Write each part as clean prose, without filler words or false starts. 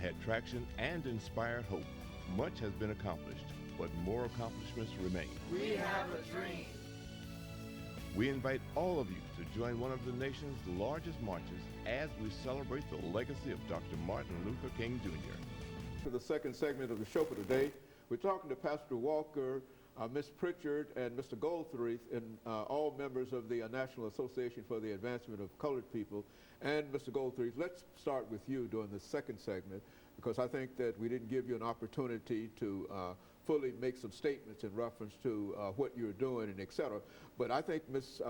had traction and inspired hope. Much has been accomplished, but more accomplishments remain. We have a dream. We invite all of you to join one of the nation's largest marches as we celebrate the legacy of Dr. Martin Luther King Jr. For the second segment of the show for today, we're talking to Pastor Walker, Ms. Pritchard, and Mr. Goldthreath, and all members of the National Association for the Advancement of Colored People. And Mr. Goldthreath, let's start with you during the second segment, because I think that we didn't give you an opportunity to fully make some statements in reference to what you're doing and et cetera. But I think Ms.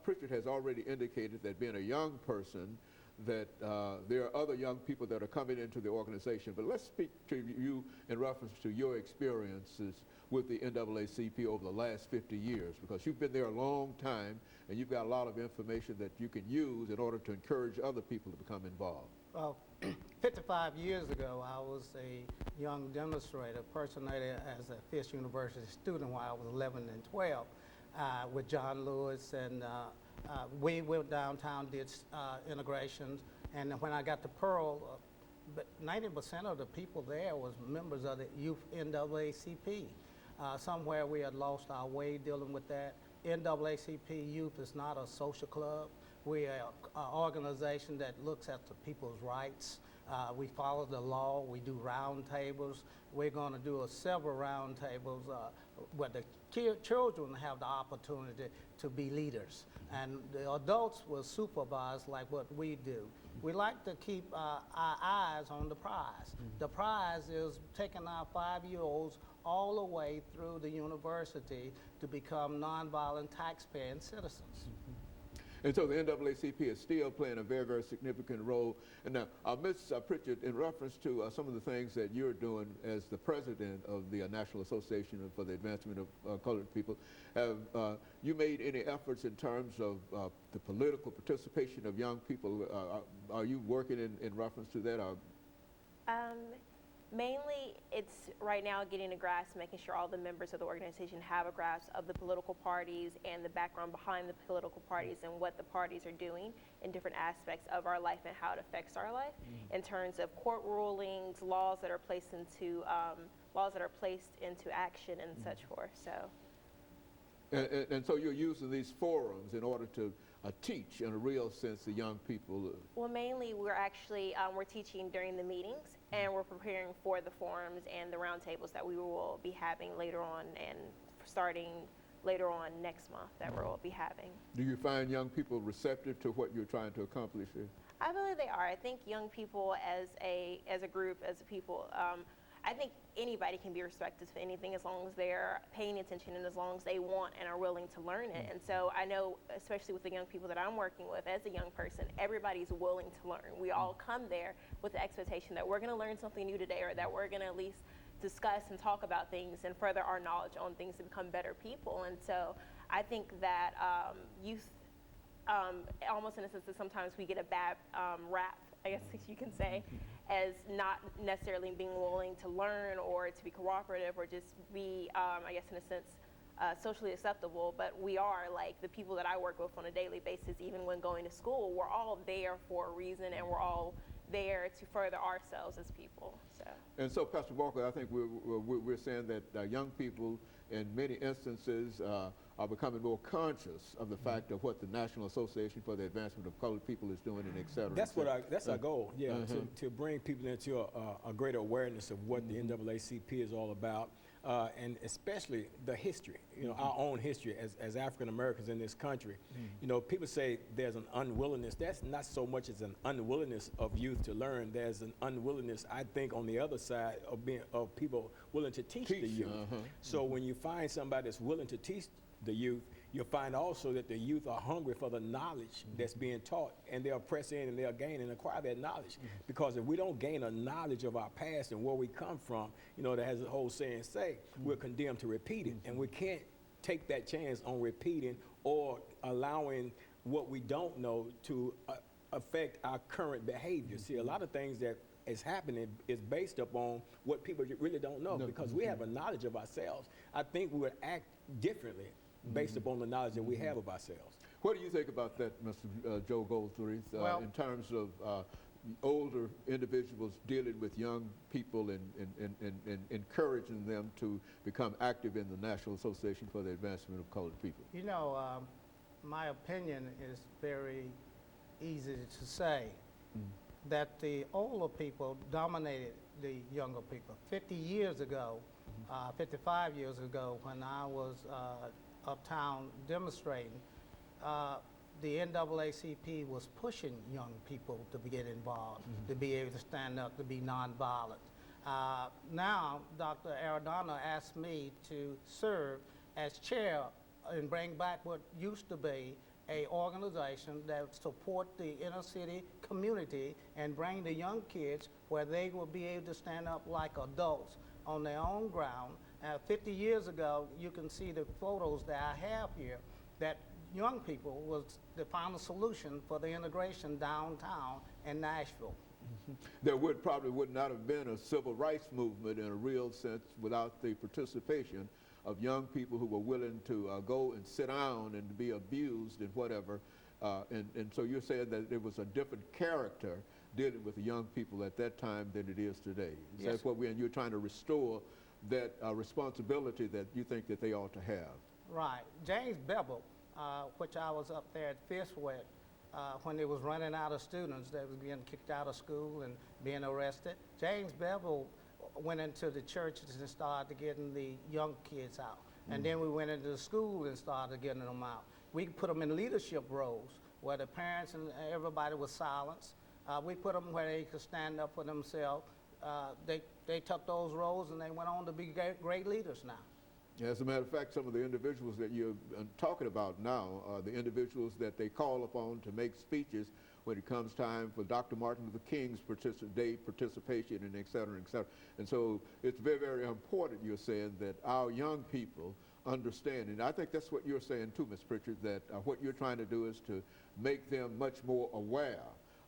Pritchard has already indicated that being a young person, that there are other young people that are coming into the organization. But let's speak to you in reference to your experiences with the NAACP over the last 50 years, because you've been there a long time and you've got a lot of information that you can use in order to encourage other people to become involved. Well, 55 years ago, I was a young demonstrator, personated as a Fisk University student while I was 11 and 12 with John Lewis, and we went downtown, did integrations, and when I got to Pearl, 90% of the people there was members of the youth NAACP. Somewhere we had lost our way dealing with that. NAACP Youth is not a social club. We are an organization that looks at the people's rights. We follow the law. We do round tables. We're going to do several round tables where the children have the opportunity to be leaders. And the adults will supervise like what we do. We like to keep our eyes on the prize. The prize is taking our 5-year-olds all the way through the university to become nonviolent taxpaying citizens. And so the NAACP is still playing a very, very significant role. And now, Ms. Pritchard, in reference to some of the things that you're doing as the president of the National Association for the Advancement of Colored People, have you made any efforts in terms of the political participation of young people? Are you working in reference to that? Mainly, it's right now getting a grasp, making sure all the members of the organization have a grasp of the political parties and the background behind the political parties and what the parties are doing in different aspects of our life and how it affects our life in terms of court rulings, laws that are placed into action and such forth. So. And so you're using these forums in order to teach in a real sense the young people? Well, mainly we're actually we're teaching during the meetings, and we're preparing for the forums and the roundtables that we will be having later on, and starting later on next month that we'll be having. Do you find young people receptive to what you're trying to accomplish here? I believe they are. I think young people as a group, as a people, I think anybody can be respected for anything as long as they're paying attention and as long as they want and are willing to learn it. And so I know, especially with the young people that I'm working with as a young person, everybody's willing to learn. We all come there with the expectation that we're going to learn something new today, or that we're going to at least discuss and talk about things and further our knowledge on things to become better people. And so I think that youth, almost in a sense that sometimes we get a bad rap, I guess you can say, as not necessarily being willing to learn or to be cooperative or just be, I guess in a sense, socially acceptable. But we are, like the people that I work with on a daily basis, even when going to school, we're all there for a reason, and we're all there to further ourselves as people. So. And so, Pastor Walker, I think we're saying that young people in many instances are becoming more conscious of the fact of what the National Association for the Advancement of Colored People is doing, and et cetera. That's our goal, yeah, to bring people into a greater awareness of what the NAACP is all about, and especially the history, our own history as African Americans in this country. People say there's an unwillingness. That's not so much as an unwillingness of youth to learn. There's an unwillingness, I think, on the other side of people willing to teach the youth. So when you find somebody that's willing to teach the youth, you'll find also that the youth are hungry for the knowledge that's being taught, and they'll press in and they'll gain and acquire that knowledge. Because if we don't gain a knowledge of our past and where we come from, that has the whole saying say, we're condemned to repeat it, and we can't take that chance on repeating or allowing what we don't know to affect our current behavior. See, a lot of things that is happening is based upon what people really don't know, because we have a knowledge of ourselves. I think we would act differently based upon the knowledge that we have of ourselves. What do you think about that, Mr. Joe Goldthreath, in terms of older individuals dealing with young people and encouraging them to become active in the National Association for the Advancement of Colored People? You know, my opinion is very easy to say, that the older people dominated the younger people. 50 years ago, 55 years ago, when I was uptown demonstrating, the NAACP was pushing young people to get involved, to be able to stand up, to be nonviolent. Now, Dr. Arredondo asked me to serve as chair and bring back what used to be a organization that would support the inner city community and bring the young kids where they will be able to stand up like adults on their own ground. 50 years ago, you can see the photos that I have here, that young people was the final solution for the integration downtown in Nashville. There probably would not have been a civil rights movement in a real sense without the participation of young people who were willing to go and sit down and be abused and whatever. And so you're saying that it was a different character dealing with the young people at that time than it is today. Yes. That's what and you're trying to restore that responsibility that you think that they ought to have. Right. James Bevel, which I was up there at Fifth with, when they was running out of students that was being kicked out of school and being arrested. James Bevel went into the churches and started getting the young kids out. And then we went into the school and started getting them out. We put them in leadership roles where the parents and everybody was silenced. We put them where they could stand up for themselves. They took those roles and they went on to be great leaders now. As a matter of fact, some of the individuals that you're talking about now are the individuals that they call upon to make speeches when it comes time for Dr. Martin Luther King's participation and et cetera, et cetera. And so it's very, very important, you're saying, that our young people understand, and I think that's what you're saying too, Ms. Pritchard, that what you're trying to do is to make them much more aware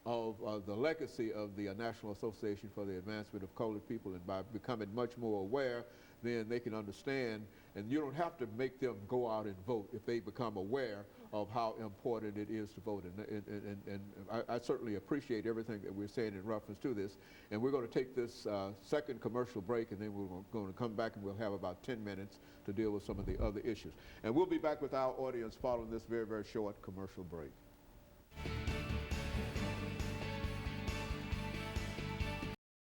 of the legacy of the National Association for the Advancement of Colored People, and by becoming much more aware, then they can understand, and you don't have to make them go out and vote if they become aware of how important it is to vote. And I certainly appreciate everything that we're saying in reference to this. And we're going to take this second commercial break, and then we're going to come back and we'll have about 10 minutes to deal with some of the other issues. And we'll be back with our audience following this very, very short commercial break.